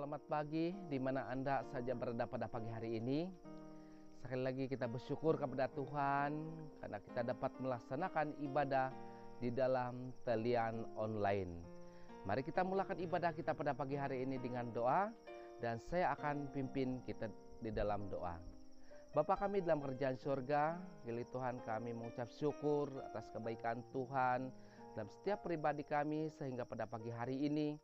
Selamat pagi di mana Anda saja berada pada pagi hari ini. Sekali lagi kita bersyukur kepada Tuhan karena kita dapat melaksanakan ibadah di dalam talian online. Mari kita mulakan ibadah kita pada pagi hari ini dengan doa, dan saya akan pimpin kita di dalam doa. Bapa kami dalam kerajaan surga, pilih Tuhan, kami mengucap syukur atas kebaikan Tuhan dalam setiap pribadi kami, sehingga pada pagi hari ini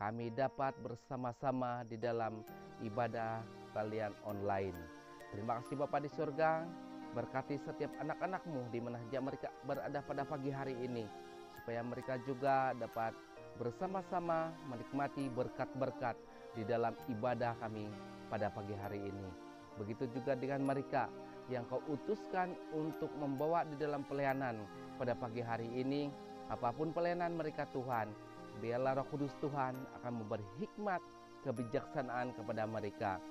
kami dapat bersama-sama di dalam ibadah talian online. Terima kasih Bapa di surga, berkati setiap anak-anak-Mu di mana saja mereka berada pada pagi hari ini, supaya mereka juga dapat bersama-sama menikmati berkat-berkat di dalam ibadah kami pada pagi hari ini. Begitu juga dengan mereka yang Kau utuskan untuk membawa di dalam pelayanan pada pagi hari ini. Apapun pelayanan mereka Tuhan, biarlah Roh Kudus Tuhan akan memberi hikmat, kebijaksanaan kepada mereka.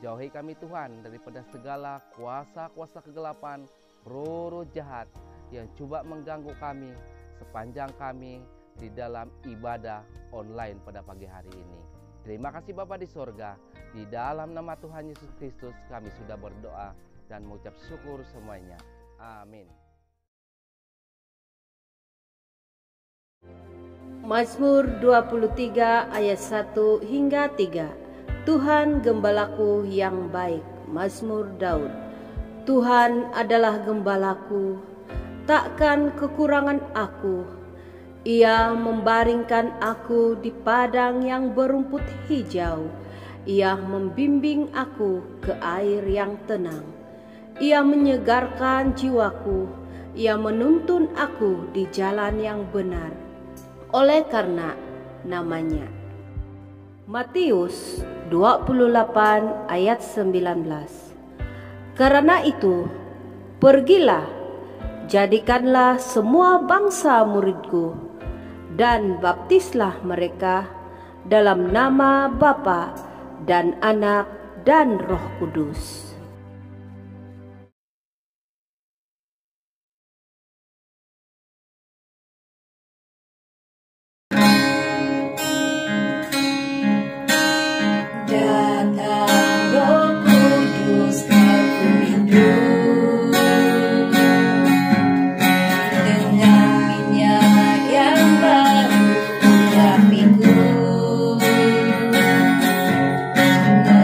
Jauhi kami Tuhan daripada segala kuasa-kuasa kegelapan, roh-roh jahat yang coba mengganggu kami sepanjang kami di dalam ibadah online pada pagi hari ini. Terima kasih Bapa di sorga, di dalam nama Tuhan Yesus Kristus kami sudah berdoa dan mengucap syukur semuanya. Amin. Mazmur 23 ayat 1 hingga 3. Tuhan gembalaku yang baik. Mazmur Daud. Tuhan adalah gembalaku, takkan kekurangan aku. Ia membaringkan aku di padang yang berumput hijau. Ia membimbing aku ke air yang tenang. Ia menyegarkan jiwaku. Ia menuntun aku di jalan yang benar oleh karena namanya. Matius 28 ayat 19. Karena itu, pergilah, jadikanlah semua bangsa muridku, dan baptislah mereka dalam nama Bapa dan Anak dan Roh Kudus.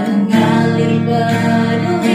Mengalir penuh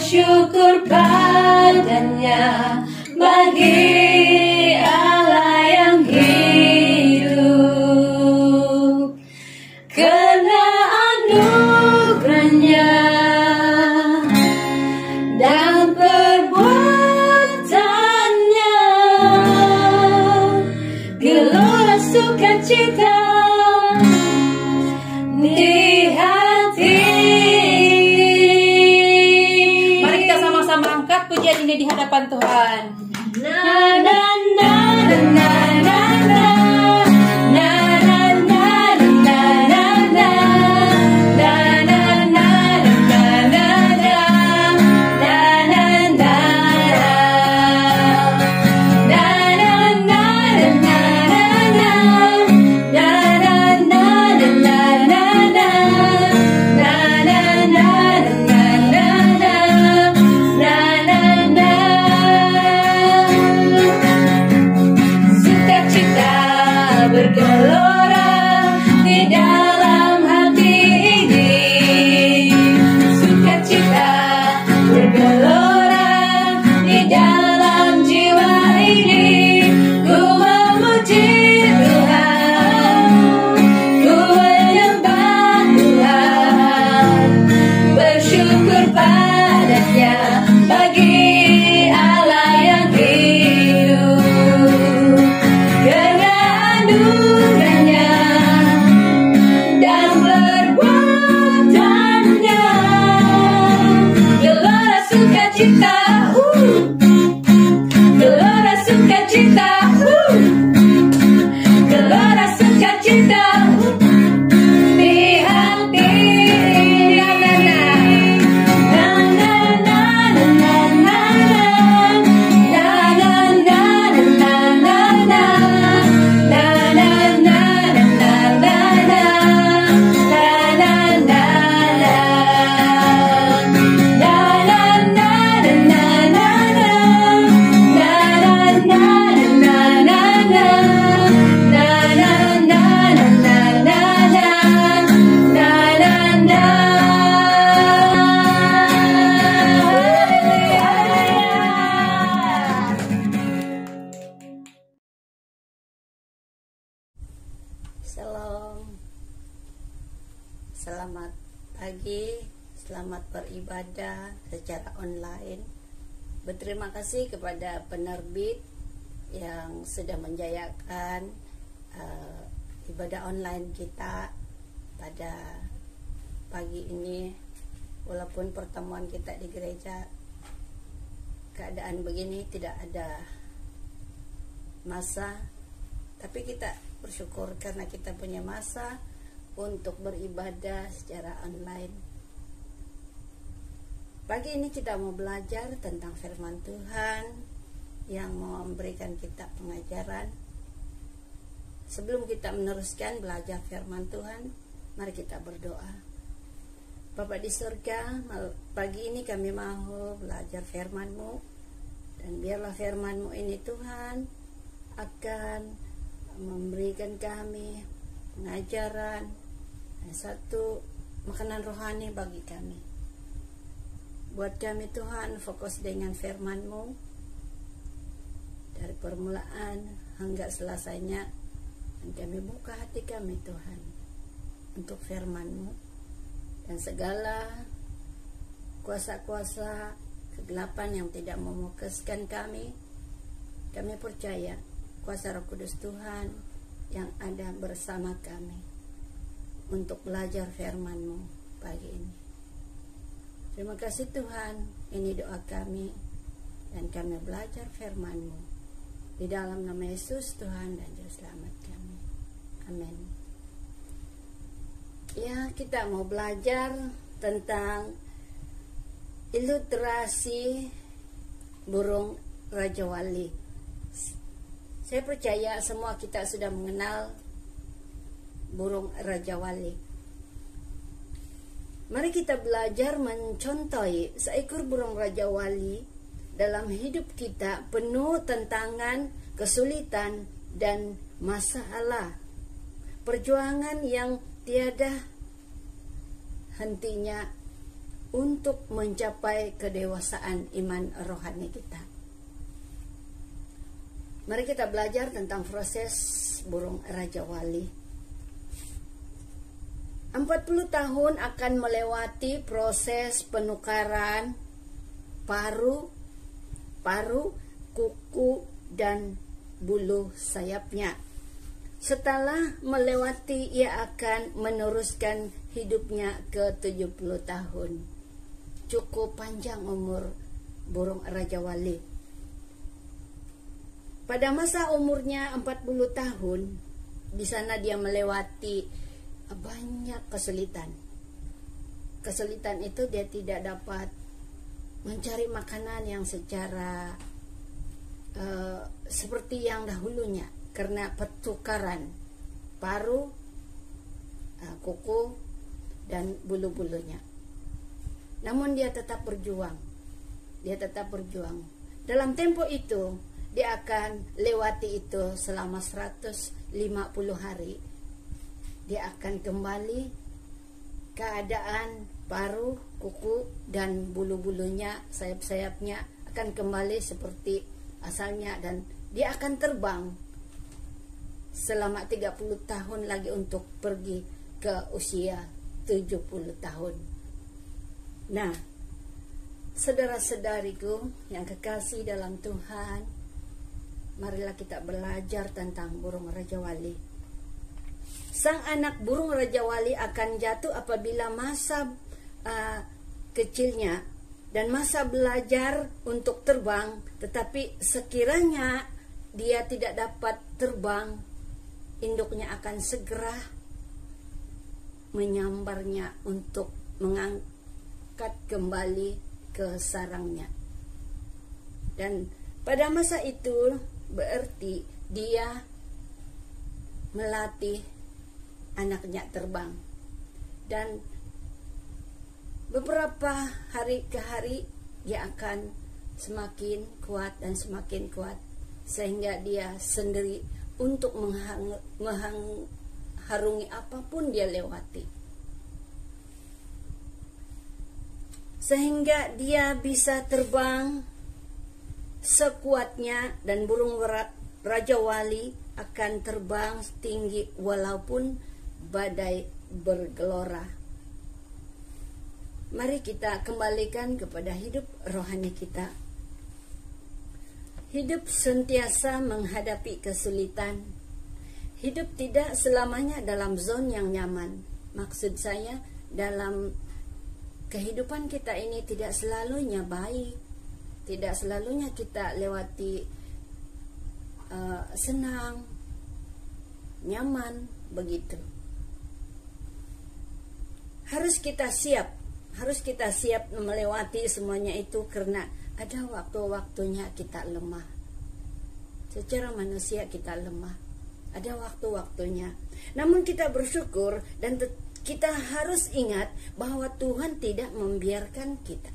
bersyukur padanya bagi Allah yang hidup, karena anugerahnya dan perbuatannya, gelora sukacita di hati. Mari kita sama-sama angkat pujian ini di hadapan Tuhan. Na na na na na na na. Na na na na na na na. Na na na na na na. Na na na. Na na na na na na. Na na na na na na na. Na na na na na na. Na na na. Sukacita bergelora di dalam hati ini. Sukacita bergelora di dalam jiwa ini. Ku memuji Tuhan, ku menyembah Tuhan, bersyukur padanya bagi Allah yang hidup, karena anugerahnya dan perbuatannya, gelora sukacita, gelora sukacita, gelora sukacita di hati. Na na na. Na na na na na na. Na na na na na na na. Na na na na na na na. Na na na na. Na na na na na na na. Na na na na na na. Na na na na na na. Na na na. Shalom. Selamat pagi, selamat beribadah secara online. Berterima kasih kepada penerbit yang sudah menjayakan ibadah online kita pada pagi ini. Walaupun pertemuan kita di gereja keadaan begini, tidak ada masa, tapi kita bersyukur karena kita punya masa untuk beribadah secara online. Pagi ini kita mau belajar tentang firman Tuhan yang mau memberikan kita pengajaran. Sebelum kita meneruskan belajar firman Tuhan, mari kita berdoa. Bapa di surga, pagi ini kami mau belajar firman-Mu, dan biarlah firman-Mu ini Tuhan akan memberikan kami pengajaran, satu makanan rohani bagi kami. Buat kami Tuhan, fokus dengan firman-Mu dari permulaan hingga selesainya, dan kami buka hati kami Tuhan untuk firman-Mu, dan segala kuasa-kuasa kegelapan yang tidak memfokuskan kami percaya kuasa Roh Kudus Tuhan yang ada bersama kami untuk belajar firman-Mu pagi ini. Terima kasih Tuhan, ini doa kami, dan kami belajar firman-Mu di dalam nama Yesus Tuhan dan Juru Selamat kami. Amin. Ya, kita mau belajar tentang ilustrasi burung Raja Wali. Saya percaya semua kita sudah mengenal burung Raja Wali. Mari kita belajar mencontohi seekor burung Raja Wali dalam hidup kita, penuh tantangan, kesulitan, dan masalah. Perjuangan yang tiada hentinya untuk mencapai kedewasaan iman rohani kita. Mari kita belajar tentang proses burung Raja Wali. 40 tahun akan melewati proses penukaran paru, kuku, dan bulu sayapnya. Setelah melewati, ia akan meneruskan hidupnya ke 70 tahun. Cukup panjang umur burung Raja Wali. Pada masa umurnya 40 tahun, di sana dia melewati banyak kesulitan. Kesulitan itu dia tidak dapat mencari makanan yang secara seperti yang dahulunya, karena pertukaran paru, kuku, dan bulu-bulunya. Namun dia tetap berjuang. Dalam tempo itu, dia akan lewati itu selama 150 hari. Dia akan kembali keadaan paru, kuku, dan bulu-bulunya, sayap-sayapnya akan kembali seperti asalnya, dan dia akan terbang selama 30 tahun lagi untuk pergi ke usia 70 tahun. Nah, saudara-saudariku yang kekasih dalam Tuhan, marilah kita belajar tentang burung Raja Wali. Sang anak burung Raja Wali akan jatuh apabila masa kecilnya dan masa belajar untuk terbang, tetapi sekiranya dia tidak dapat terbang, induknya akan segera menyambarnya untuk mengangkat kembali ke sarangnya. Dan pada masa itu berarti dia melatih anaknya terbang. Dan beberapa hari ke hari dia akan semakin kuat dan semakin kuat, sehingga dia sendiri untuk mengharungi apapun dia lewati, sehingga dia bisa terbang sekuatnya. Dan burung Raja Wali akan terbang tinggi walaupun badai bergelora. Mari kita kembalikan kepada hidup rohani kita. Hidup sentiasa menghadapi kesulitan. Hidup tidak selamanya dalam zona yang nyaman. Maksud saya, dalam kehidupan kita ini tidak selalunya baik, tidak selalunya kita lewati senang, nyaman, begitu. Harus kita siap melewati semuanya itu, karena ada waktu-waktunya kita lemah. Secara manusia kita lemah, ada waktu-waktunya. Namun kita bersyukur, dan kita harus ingat bahwa Tuhan tidak membiarkan kita.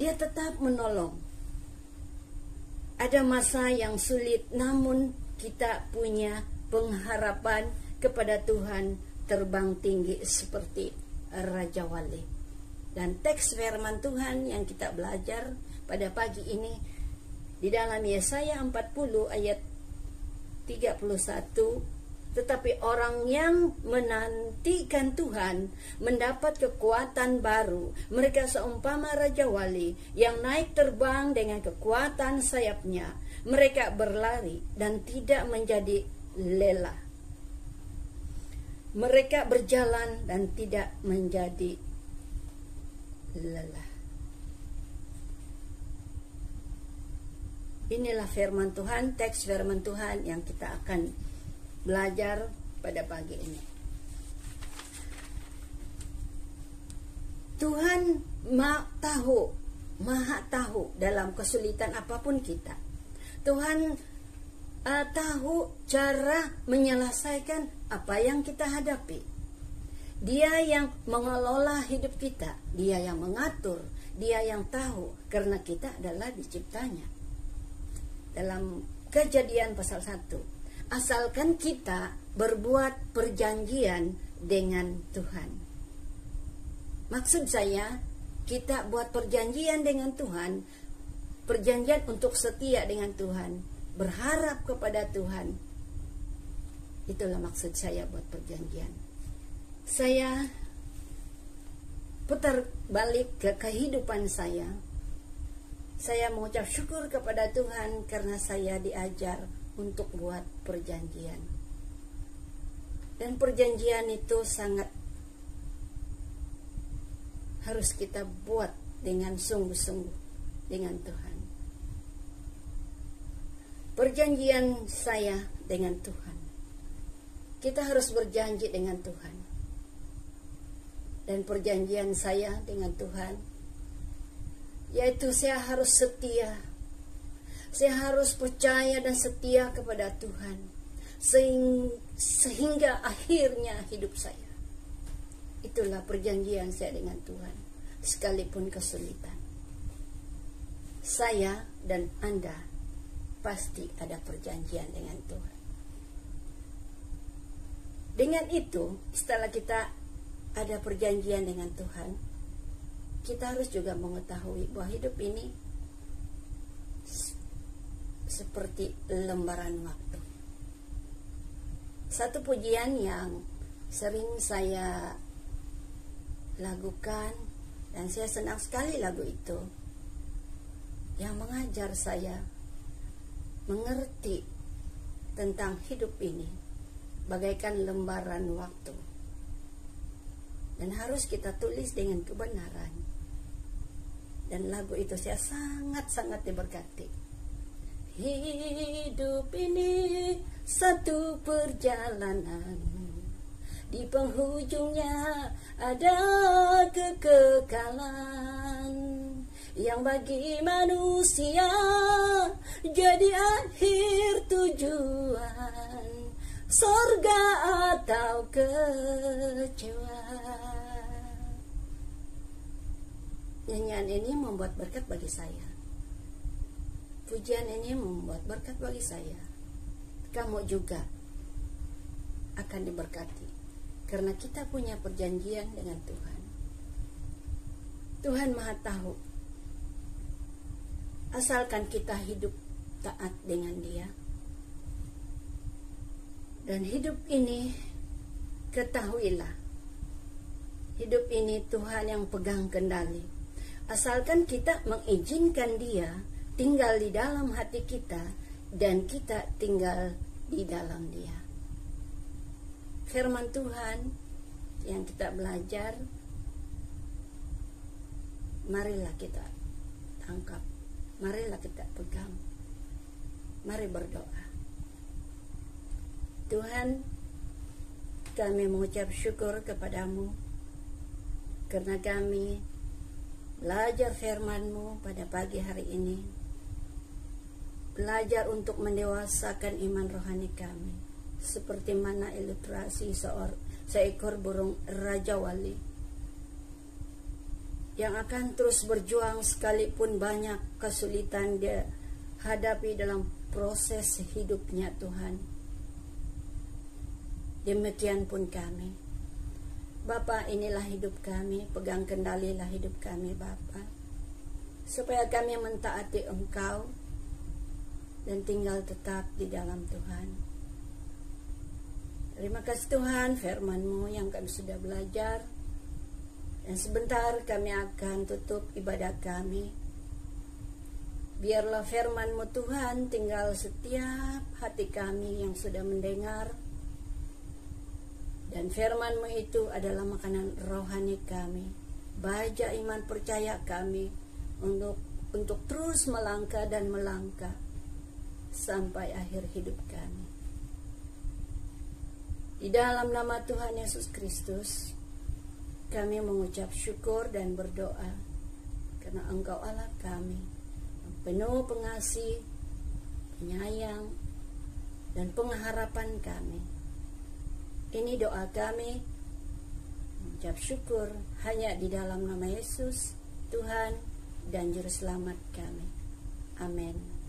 Dia tetap menolong. Ada masa yang sulit, namun kita punya pengharapan kepada Tuhan, terbang tinggi seperti Raja Wali. Dan teks firman Tuhan yang kita belajar pada pagi ini di dalam Yesaya 40 ayat 31, tetapi orang yang menantikan Tuhan mendapat kekuatan baru. Mereka seumpama Raja Wali yang naik terbang dengan kekuatan sayapnya. Mereka berlari dan tidak menjadi lelah. Mereka berjalan dan tidak menjadi lelah. Inilah firman Tuhan, teks firman Tuhan yang kita akan belajar pada pagi ini. Tuhan maha tahu dalam kesulitan apapun kita. Tuhan tahu cara menyelesaikan apa yang kita hadapi. Dia yang mengelola hidup kita, dia yang mengatur, dia yang tahu, karena kita adalah diciptanya. Dalam Kejadian pasal 1, asalkan kita berbuat perjanjian dengan Tuhan. Maksud saya, kita buat perjanjian dengan Tuhan, perjanjian untuk setia dengan Tuhan, berharap kepada Tuhan. Itulah maksud saya buat perjanjian. Saya putar balik ke kehidupan saya. Saya mengucap syukur kepada Tuhan karena saya diajar untuk buat perjanjian. Dan perjanjian itu sangat harus kita buat dengan sungguh-sungguh dengan Tuhan. Perjanjian saya dengan Tuhan. Kita harus berjanji dengan Tuhan. Dan perjanjian saya dengan Tuhan, yaitu saya harus setia. Saya harus percaya dan setia kepada Tuhan. Sehingga akhirnya hidup saya. Itulah perjanjian saya dengan Tuhan. Sekalipun kesulitan. Saya dan Anda pasti ada perjanjian dengan Tuhan. Dengan itu, setelah kita ada perjanjian dengan Tuhan, kita harus juga mengetahui bahwa hidup ini seperti lembaran waktu. Satu pujian yang sering saya lakukan, dan saya senang sekali lagu itu, yang mengajar saya mengerti tentang hidup ini bagaikan lembaran waktu, dan harus kita tulis dengan kebenaran. Dan lagu itu saya sangat-sangat diberkati. Hidup ini satu perjalanan, di penghujungnya ada kekekalan, yang bagi manusia jadi akhir tujuan, sorga atau kecewa. Nyanyian ini membuat berkat bagi saya. Pujian ini membuat berkat bagi saya. Kamu juga akan diberkati, karena kita punya perjanjian dengan Tuhan. Tuhan Maha Tahu. Asalkan kita hidup taat dengan Dia. Dan hidup ini, ketahuilah, hidup ini Tuhan yang pegang kendali. Asalkan kita mengizinkan Dia tinggal di dalam hati kita, dan kita tinggal di dalam Dia. Firman Tuhan yang kita belajar, marilah kita tangkap, marilah kita pegang, mari berdoa. Tuhan, kami mengucap syukur kepadamu karena kami belajar firman-Mu pada pagi hari ini. Belajar untuk mendewasakan iman rohani kami, seperti mana ilustrasi seekor burung raja wali yang akan terus berjuang sekalipun banyak kesulitan dia hadapi dalam proses hidupnya, Tuhan. Demikian pun kami, Bapa, inilah hidup kami, pegang kendalilah hidup kami, Bapa, supaya kami mentaati Engkau dan tinggal tetap di dalam Tuhan. Terima kasih Tuhan, firman-Mu yang kami sudah belajar. Dan sebentar kami akan tutup ibadah kami. Biarlah firman-Mu Tuhan tinggal setiap hati kami yang sudah mendengar. Dan firman-Mu itu adalah makanan rohani kami, baja iman percaya kami untuk terus melangkah dan melangkah sampai akhir hidup kami. Di dalam nama Tuhan Yesus Kristus, kami mengucap syukur dan berdoa karena Engkau Allah kami, yang penuh pengasih, penyayang, dan pengharapan kami. Ini doa kami, mengucap syukur hanya di dalam nama Yesus, Tuhan dan Juru Selamat kami. Amin.